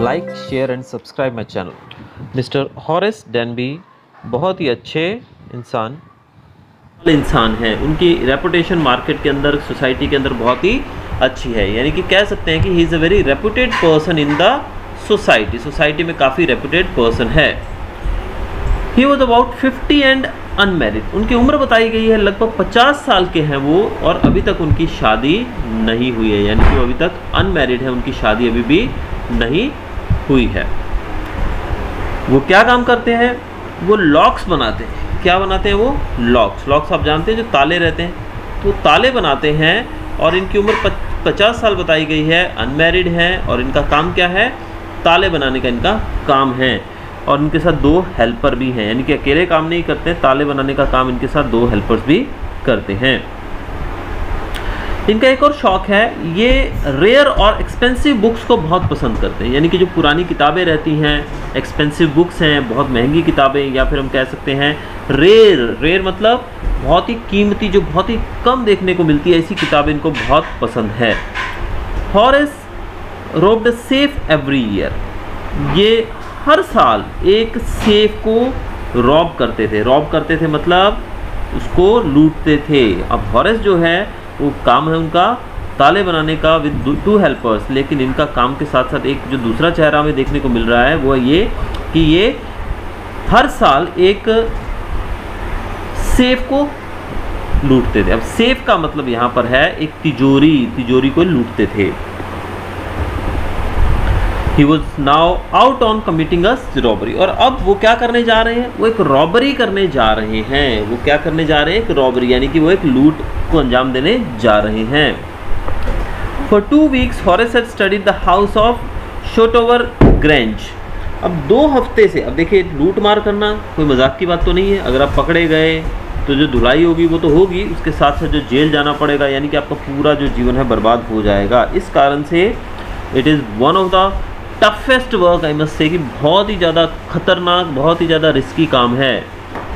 Like share and subscribe my channel. Mister Horace Denby बहुत ही अच्छे इंसान हैं। उनकी रेपुटेशन मार्केट के अंदर, सोसाइटी के अंदर बहुत ही अच्छी है। यानी कि कह सकते हैं कि ही is a very reputed person in the society में काफ़ी रेपुटेड पर्सन है। He was about 50 and unmarried. उनकी उम्र बताई गई है लगभग 50 साल के हैं वो, और अभी तक उनकी शादी नहीं हुई है। यानी कि वो अभी तक अनमैरिड है, उनकी शादी अभी भी नहीं हुई है। वो क्या काम करते हैं? वो लॉक्स बनाते हैं। क्या बनाते हैं वो? लॉक्स आप जानते हैं, जो ताले रहते हैं, तो ताले बनाते हैं। और इनकी उम्र 50 साल बताई गई है, अनमैरिड हैं, और इनका काम क्या है? ताले बनाने का इनका काम है। और इनके साथ 2 हेल्पर भी हैं, यानी कि अकेले काम नहीं करते, ताले बनाने का काम इनके साथ 2 हेल्पर्स भी करते हैं। इनका एक और शौक है, ये रेयर और एक्सपेंसिव बुक्स को बहुत पसंद करते हैं। यानी कि जो पुरानी किताबें रहती हैं, एक्सपेंसिव बुक्स हैं, बहुत महंगी किताबें, या फिर हम कह सकते हैं रेयर मतलब बहुत ही कीमती, जो बहुत ही कम देखने को मिलती है, ऐसी किताबें इनको बहुत पसंद है। Horace robed safe every year. ये हर साल एक सेफ को रॉब करते थे मतलब उसको लूटते थे। अब हॉरेस जो है वो काम है उनका ताले बनाने का विद 2 हेल्पर्स, लेकिन इनका काम के साथ साथ एक जो दूसरा चेहरा हमें देखने को मिल रहा है वो ये कि ये हर साल एक सेफ को लूटते थे। अब सेफ का मतलब यहाँ पर है एक तिजोरी को लूटते थे। He was now out on committing a robbery। और अब वो क्या करने जा रहे हैं? वो एक रॉबरी करने जा रहे हैं। वो क्या करने जा रहे हैं? एक रॉबरी, यानी कि वो एक लूट को अंजाम देने जा रहे हैं। For 2 weeks, Horace had studied the house of Shotover Grange। अब 2 हफ्ते से, अब देखिए लूट मार करना कोई मजाक की बात तो नहीं है। अगर आप पकड़े गए तो जो धुलाई होगी वो तो होगी, उसके साथ साथ जो जेल जाना पड़ेगा, यानी कि आपका पूरा जो जीवन है बर्बाद हो जाएगा। इस कारण से it is one of the toughest work, I must say, कि बहुत ही ज़्यादा खतरनाक, बहुत ही ज़्यादा रिस्की काम है।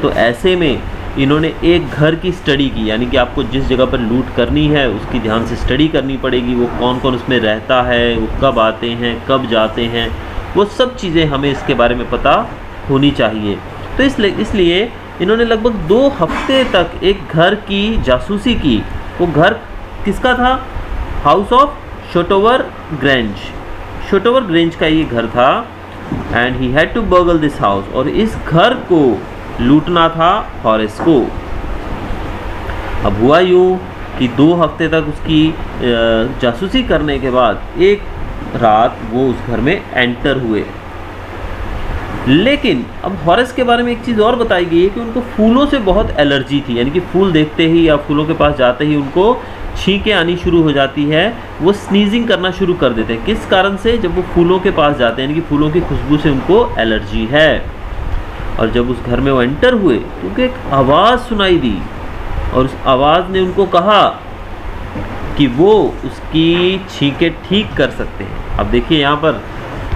तो ऐसे में इन्होंने एक घर की स्टडी की, यानी कि आपको जिस जगह पर लूट करनी है उसकी ध्यान से स्टडी करनी पड़ेगी। वो कौन कौन उसमें रहता है, वो कब आते हैं, कब जाते हैं, वो सब चीज़ें हमें इसके बारे में पता होनी चाहिए। तो इसलिए इन्होंने लगभग 2 हफ्ते तक एक घर की जासूसी की। वो घर किसका था? हाउस ऑफ शोटोवर ग्रेंज का ये घर था। And he had to burgle this house. और इस घर को लूटना था हॉरेस को। अब हुआ यूँ कि 2 हफ्ते तक उसकी जासूसी करने के बाद एक रात वो उस घर में एंटर हुए। लेकिन अब हॉरेस के बारे में एक चीज़ और बताई गई है कि उनको फूलों से बहुत एलर्जी थी। यानी कि फूल देखते ही या फूलों के पास जाते ही उनको छींकें आनी शुरू हो जाती है, वो स्नीजिंग करना शुरू कर देते हैं। किस कारण से? जब वो फूलों के पास जाते हैं, यानी कि फूलों की खुशबू से उनको एलर्जी है। और जब उस घर में वो एंटर हुए तो उनको एक आवाज़ सुनाई दी, और उस आवाज़ ने उनको कहा कि वो उसकी छींकें ठीक कर सकते हैं। अब देखिए यहाँ पर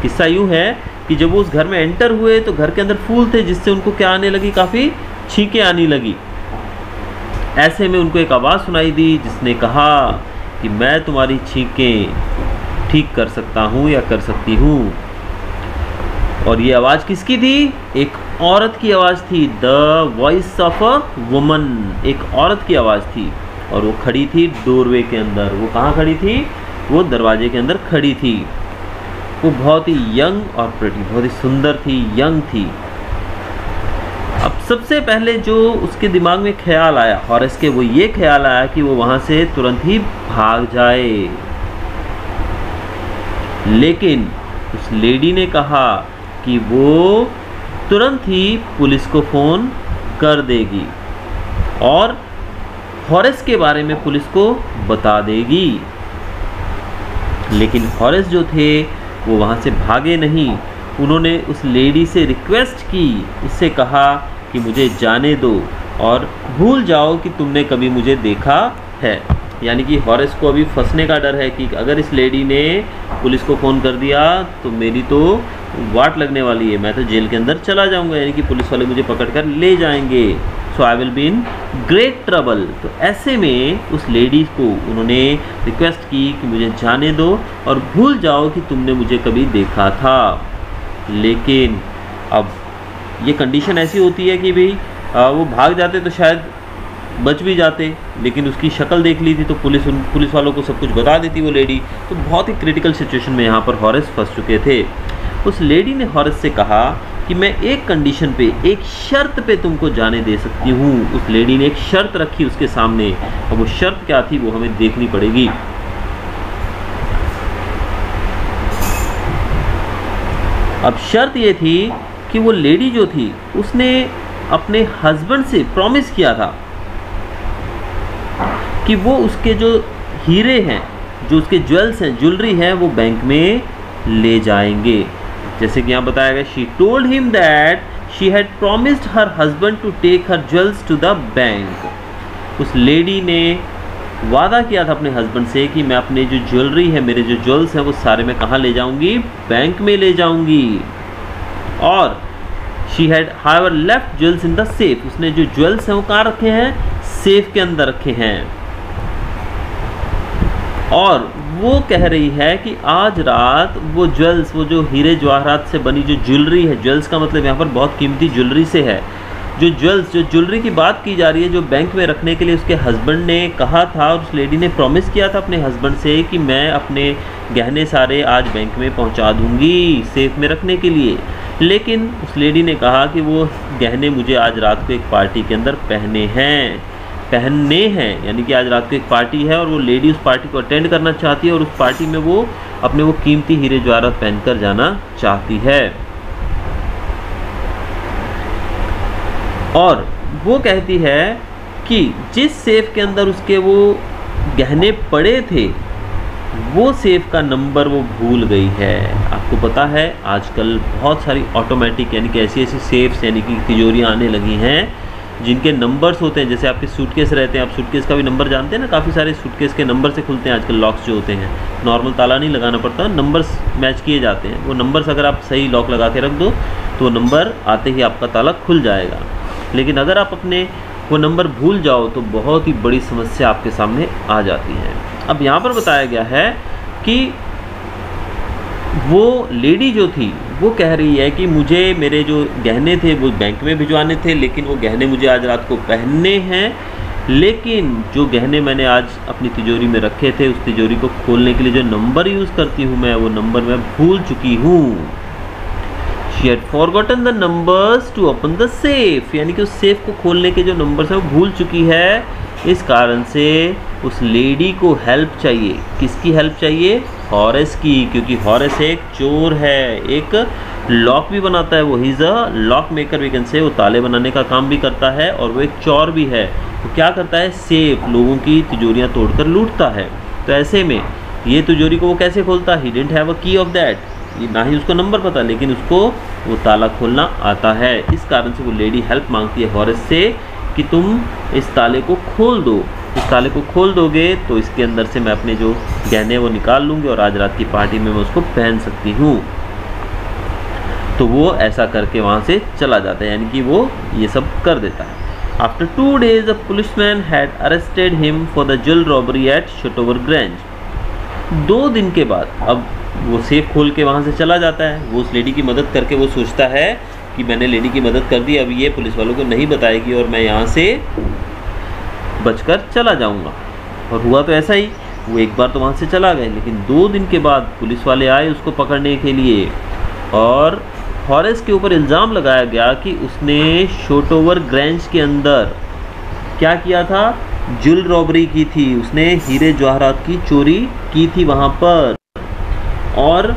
किस्सा यूँ है कि जब वो उस घर में एंटर हुए तो घर के अंदर फूल थे, जिससे उनको क्या आने लगी? काफ़ी छींकें आने लगी। ऐसे में उनको एक आवाज़ सुनाई दी जिसने कहा कि मैं तुम्हारी छींकें ठीक कर सकता हूँ या कर सकती हूँ। और ये आवाज़ किसकी थी? एक औरत की आवाज़ थी। The voice of a woman, एक औरत की आवाज़ थी। और वो खड़ी थी डोरवे के अंदर। वो कहाँ खड़ी थी? वो दरवाजे के अंदर खड़ी थी। वो बहुत ही यंग और प्रिटी, बहुत ही सुंदर थी, यंग थी। अब सबसे पहले जो उसके दिमाग में ख्याल आया हॉरेस के, वो ये ख्याल आया कि वो वहाँ से तुरंत ही भाग जाए। लेकिन उस लेडी ने कहा कि वो तुरंत ही पुलिस को फ़ोन कर देगी और हॉरेस के बारे में पुलिस को बता देगी। लेकिन हॉरेस जो थे वो वहाँ से भागे नहीं। उन्होंने उस लेडी से रिक्वेस्ट की, उससे कहा कि मुझे जाने दो और भूल जाओ कि तुमने कभी मुझे देखा है। यानी कि हॉरेस को अभी फंसने का डर है कि अगर इस लेडी ने पुलिस को फ़ोन कर दिया तो मेरी तो वाट लगने वाली है, मैं तो जेल के अंदर चला जाऊंगा, यानी कि पुलिस वाले मुझे पकड़ कर ले जाएंगे। So I will be in great trouble. तो ऐसे में उस लेडी को उन्होंने रिक्वेस्ट की कि मुझे जाने दो और भूल जाओ कि तुमने मुझे कभी देखा था। लेकिन अब ये कंडीशन ऐसी होती है कि भाई वो भाग जाते तो शायद बच भी जाते, लेकिन उसकी शक्ल देख ली थी तो पुलिस वालों को सब कुछ बता देती वो लेडी। तो बहुत ही क्रिटिकल सिचुएशन में यहाँ पर हॉरेस फंस चुके थे। उस लेडी ने हॉरेस से कहा कि मैं एक कंडीशन पे, एक शर्त पे तुमको जाने दे सकती हूँ। उस लेडी ने एक शर्त रखी उसके सामने, और वो शर्त क्या थी वो हमें देखनी पड़ेगी। अब शर्त ये थी कि वो लेडी जो थी उसने अपने हस्बैंड से प्रॉमिस किया था कि वो उसके जो हीरे हैं, जो उसके ज्वेल्स हैं, ज्वेलरी है, वो बैंक में ले जाएंगे। जैसे कि यहाँ बताया गया, she told him that she had promised her husband to take her jewels to the bank. उस लेडी ने वादा किया था अपने हस्बैंड से कि मैं अपने जो ज्वेलरी है, मेरे जो ज्वेल्स हैं, वो सारे मैं कहाँ ले जाऊंगी? बैंक में ले जाऊंगी। और she had however left jewels in the safe. उसने जो ज्वेल्स हैं वो कहाँ रखे हैं? सेफ के अंदर रखे हैं। और वो कह रही है कि आज रात वो ज्वेल्स, वो जो हीरे जवाहरात से बनी जो ज्वेलरी है, ज्वेल्स का मतलब यहाँ पर बहुत कीमती ज्वेलरी से है, जो ज्वेलरी की बात की जा रही है, जो बैंक में रखने के लिए उसके हस्बैंड ने कहा था, और उस लेडी ने प्रॉमिस किया था अपने हस्बैंड से कि मैं अपने गहने सारे आज बैंक में पहुंचा दूंगी सेफ में रखने के लिए। लेकिन उस लेडी ने कहा कि वो गहने मुझे आज रात को एक पार्टी के अंदर पहनने हैं, यानी कि आज रात को एक पार्टी है और वो लेडी उस पार्टी को अटेंड करना चाहती है और उस पार्टी में वो अपने वो कीमती हीरे जवाहरात पहनकर जाना चाहती है। और वो कहती है कि जिस सेफ के अंदर उसके वो गहने पड़े थे, वो सेफ का नंबर वो भूल गई है। आपको पता है आजकल बहुत सारी ऑटोमेटिक यानी कि ऐसी सेफ्स यानी कि तिजोरियाँ आने लगी हैं जिनके नंबर्स होते हैं। जैसे आपके सूटकेस रहते हैं, आप सूटकेस का भी नंबर जानते हैं ना, काफ़ी सारे सूटकेस के नंबर से खुलते हैं आजकल लॉक्स जो होते हैं। नॉर्मल ताला नहीं लगाना पड़ता, नंबर्स मैच किए जाते हैं। वो नंबर्स अगर आप सही लॉक लगा के रख दो तो नंबर आते ही आपका ताला खुल जाएगा। लेकिन अगर आप अपने वो नंबर भूल जाओ तो बहुत ही बड़ी समस्या आपके सामने आ जाती है। अब यहाँ पर बताया गया है कि वो लेडी जो थी वो कह रही है कि मुझे मेरे जो गहने थे वो बैंक में भिजवाने थे, लेकिन वो गहने मुझे आज रात को पहनने हैं। लेकिन जो गहने मैंने आज अपनी तिजोरी में रखे थे, उस तिजोरी को खोलने के लिए जो नंबर यूज़ करती हूँ मैं, वो नंबर मैं भूल चुकी हूँ। She had forgotten the numbers to open the safe, यानी कि उस सेफ को खोलने के जो नंबर्स हैं वो भूल चुकी है। इस कारण से उस लेडी को हेल्प चाहिए। किसकी हेल्प चाहिए? हॉरेस की, क्योंकि हॉरेस एक चोर है, एक लॉक भी बनाता है। वो he is a lock maker we can say. वो ताले बनाने का काम भी करता है और वो एक चोर भी है। वो क्या करता है? सेफ, लोगों की तिजोरियाँ तोड़कर लूटता है। तो ऐसे में ये तिजोरी को वो कैसे खोलता? ही डिडंट हैव अ की ऑफ दैट, ना ही उसको नंबर पता, लेकिन उसको वो ताला खोलना आता है। इस कारण से वो लेडी हेल्प मांगती है हॉरेस से कि तुम इस ताले को खोल दो। इस ताले को खोल दोगे तो इसके अंदर से मैं अपने जो गहने वो निकाल लूँगी और आज रात की पार्टी में मैं उसको पहन सकती हूँ। तो वो ऐसा करके वहाँ से चला जाता है, यानी कि वो ये सब कर देता है। After 2 days a policeman had arrested him for the jewel robbery at Shotover Grange। 2 दिन के बाद अब वो सेफ खोल के वहाँ से चला जाता है। वो उस लेडी की मदद करके वो सोचता है कि मैंने लेडी की मदद कर दी, अब ये पुलिस वालों को नहीं बताएगी और मैं यहाँ से बचकर चला जाऊँगा। और हुआ तो ऐसा ही, वो एक बार तो वहाँ से चला गए, लेकिन 2 दिन के बाद पुलिस वाले आए उसको पकड़ने के लिए और हॉरेस के ऊपर इल्ज़ाम लगाया गया कि उसने शोटोवर ग्रेंज के अंदर क्या किया था? ज्वेल रॉबरी की थी। उसने हीरे जवाहरात की चोरी की थी वहाँ पर। और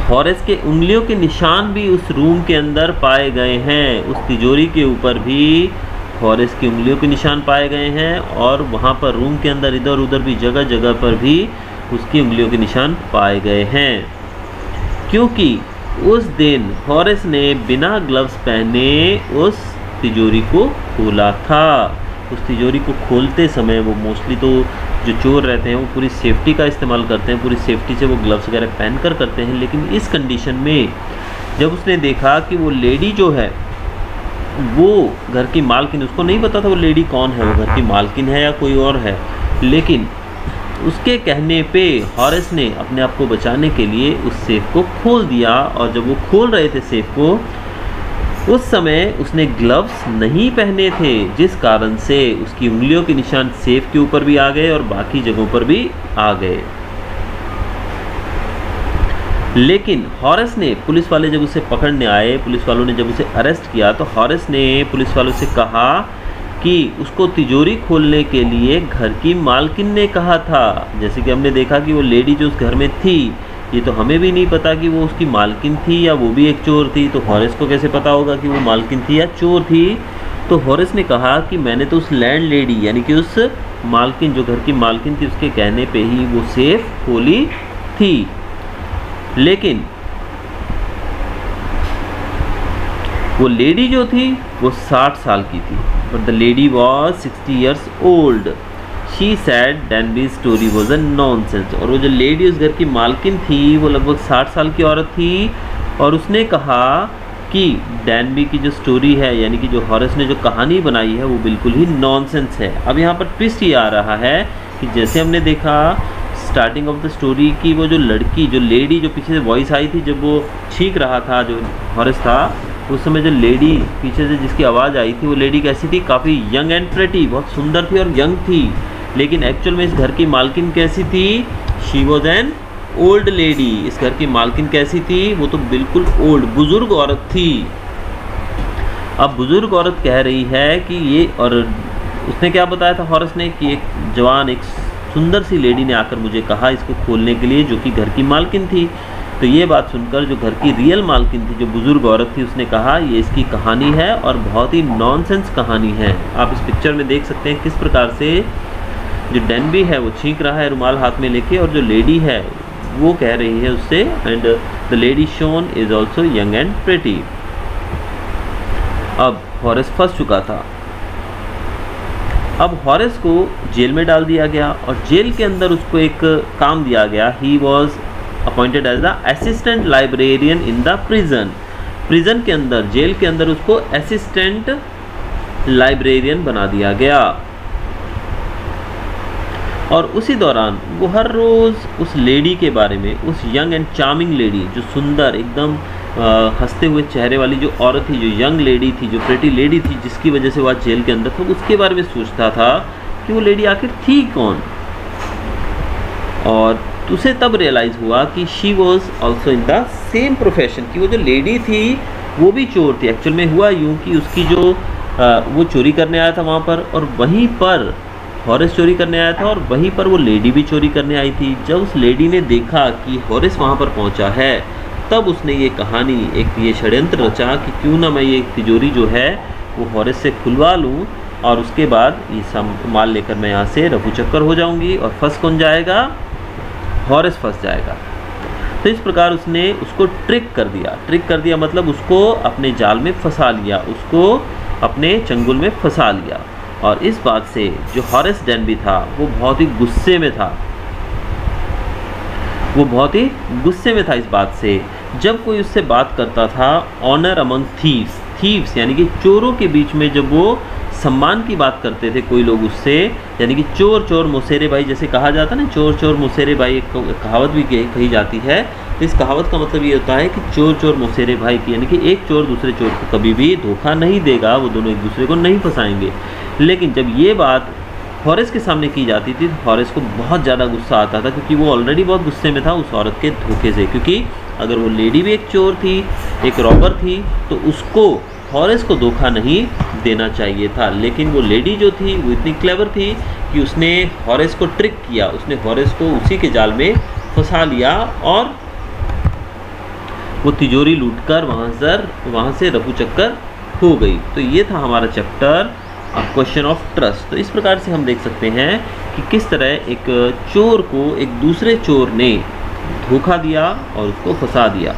हॉरेस के उंगलियों के निशान भी उस रूम के अंदर पाए गए हैं। उस तिजोरी के ऊपर भी हॉरेस की उंगलियों के निशान पाए गए हैं और वहाँ पर रूम के अंदर इधर उधर भी जगह जगह पर भी उसकी उंगलियों के निशान पाए गए हैं, क्योंकि उस दिन हॉरेस ने बिना ग्लव्स पहने उस तिजोरी को खोला था। उस तिजोरी को खोलते समय वो मोस्टली तो जो चोर रहते हैं वो पूरी सेफ्टी का इस्तेमाल करते हैं, पूरी सेफ्टी से वो ग्लव्स वगैरह पहन कर करते हैं। लेकिन इस कंडीशन में जब उसने देखा कि वो लेडी जो है वो घर की मालकिन, उसको नहीं पता था वो लेडी कौन है, वो घर की मालकिन है या कोई और है, लेकिन उसके कहने पे हॉरेस ने अपने आप को बचाने के लिए उस सेफ को खोल दिया। और जब वो खोल रहे थे सेफ को, उस समय उसने ग्लव्स नहीं पहने थे, जिस कारण से उसकी उंगलियों के निशान सेफ के ऊपर भी आ गए और बाकी जगहों पर भी आ गए। लेकिन हॉरेस ने, पुलिस वाले जब उसे पकड़ने आए, पुलिस वालों ने जब उसे अरेस्ट किया, तो हॉरेस ने पुलिस वालों से कहा कि उसको तिजोरी खोलने के लिए घर की मालकिन ने कहा था। जैसे कि हमने देखा कि वो लेडी जो उस घर में थी, ये तो हमें भी नहीं पता कि वो उसकी मालकिन थी या वो भी एक चोर थी, तो हॉरेस को कैसे पता होगा कि वो मालकिन थी या चोर थी। तो हॉरेस ने कहा कि मैंने तो उस लैंड लेडी यानी कि उस मालकिन, जो घर की मालकिन थी, उसके कहने पे ही वो सेफ खोली थी। लेकिन वो लेडी जो थी वो 60 साल की थी, but the lady was 60 years old. She said Danby's story was a nonsense. और वो जो लेडी उस घर की मालकिन थी वो लगभग 60 साल की औरत थी, और उसने कहा कि डैनबी की जो स्टोरी है, यानी कि जो हॉरेस ने जो कहानी बनाई है, वो बिल्कुल ही नॉनसेंस है। अब यहाँ पर ट्विस्ट ये आ रहा है कि जैसे हमने देखा स्टार्टिंग ऑफ द स्टोरी की, वो जो लड़की, जो लेडी जो पीछे से वॉइस आई थी जब वो छींक रहा था, जो हॉरेस था, उस समय जो लेडी पीछे से जिसकी आवाज़ आई थी, वो लेडी कैसी थी? काफ़ी यंग एंड प्रेटी, बहुत सुंदर थी और यंग थी। लेकिन एक्चुअल में इस घर की मालकिन कैसी थी? She was an old lady. इस घर की मालकिन कैसी थी? वो तो बिल्कुल ओल्ड, बुजुर्ग औरत थी। अब बुजुर्ग औरत कह रही है कि ये, और उसने क्या बताया था हॉरेस ने, कि एक जवान, एक सुंदर सी लेडी ने आकर मुझे कहा इसको खोलने के लिए, जो कि घर की मालकिन थी। तो ये बात सुनकर जो घर की रियल मालकिन थी, जो बुजुर्ग औरत थी, उसने कहा ये इसकी कहानी है और बहुत ही नॉनसेंस कहानी है। आप इस पिक्चर में देख सकते हैं किस प्रकार से जो डैनबी है वो छींक रहा है रुमाल हाथ में लेके, और जो लेडी है वो कह रही है उससे, and the lady shown is also young and pretty. अब हॉरेस फंस चुका था। अब हॉरेस को जेल में डाल दिया गया, और जेल के अंदर उसको एक काम दिया गया। He was appointed as the assistant librarian in the prison. Prison के अंदर, जेल के अंदर उसको असिस्टेंट लाइब्रेरियन बना दिया गया। और उसी दौरान वो हर रोज़ उस लेडी के बारे में, उस यंग एंड चार्मिंग लेडी, जो सुंदर एकदम हंसते हुए चेहरे वाली जो औरत थी, जो यंग लेडी थी, जो प्रेटी लेडी थी, जिसकी वजह से वह जेल के अंदर था, उसके बारे में सोचता था कि वो लेडी आखिर थी कौन। और उसे तब रियलाइज़ हुआ कि she was also in the same profession, कि वो जो लेडी थी वो भी चोर थी। एक्चुअल में हुआ यूँ कि उसकी जो वो चोरी करने आया था वहाँ पर, और वहीं पर हॉरेस चोरी करने आया था, और वहीं पर वो लेडी भी चोरी करने आई थी। जब उस लेडी ने देखा कि हॉरेस वहाँ पर पहुँचा है, तब उसने ये कहानी, एक ये षड्यंत्र रचा कि क्यों ना मैं ये तिजोरी जो है वो हॉरेस से खुलवा लूँ, और उसके बाद ये सब माल लेकर मैं यहाँ से रफू चक्कर हो जाऊँगी, और फंस कौन जाएगा? हॉरेस फंस जाएगा। तो इस प्रकार उसने उसको ट्रिक कर दिया। ट्रिक कर दिया मतलब उसको अपने जाल में फंसा लिया, उसको अपने चंगुल में फंसा लिया। और इस बात से जो हॉरेस डैनबी था वो बहुत ही गुस्से में था। वो बहुत ही गुस्से में था इस बात से। जब कोई उससे बात करता था ऑनर अमंग थीव्स, थीव्स यानी कि चोरों के बीच में जब वो सम्मान की बात करते थे कोई लोग उससे, यानी कि चोर चोर मुसेरे भाई जैसे कहा जाता है ना, चोर चोर मुसेरे भाई, एक कहावत भी कही जाती है। तो इस कहावत का मतलब ये होता है कि चोर चोर मुसेरे भाई की, यानी कि एक चोर दूसरे चोर को कभी भी धोखा नहीं देगा, वो दोनों एक दूसरे को नहीं फंसाएंगे। लेकिन जब ये बात हॉरेस के सामने की जाती थी तो हॉरेस को बहुत ज़्यादा गुस्सा आता था, क्योंकि वो ऑलरेडी बहुत गुस्से में था उस औरत के धोखे से। क्योंकि अगर वो लेडी भी एक चोर थी, एक रॉबर थी, तो उसको हॉरेस को धोखा नहीं देना चाहिए था। लेकिन वो लेडी जो थी वो इतनी क्लेवर थी कि उसने हॉरेस को ट्रिक किया, उसने हॉरेस को उसी के जाल में फंसा लिया, और वो तिजोरी लूटकर वहाँ से रफू चक्कर हो गई। तो ये था हमारा चैप्टर क्वेश्चन ऑफ ट्रस्ट। तो इस प्रकार से हम देख सकते हैं कि किस तरह एक चोर को एक दूसरे चोर ने धोखा दिया और उसको फंसा दिया।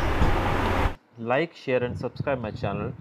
Like, share and subscribe my channel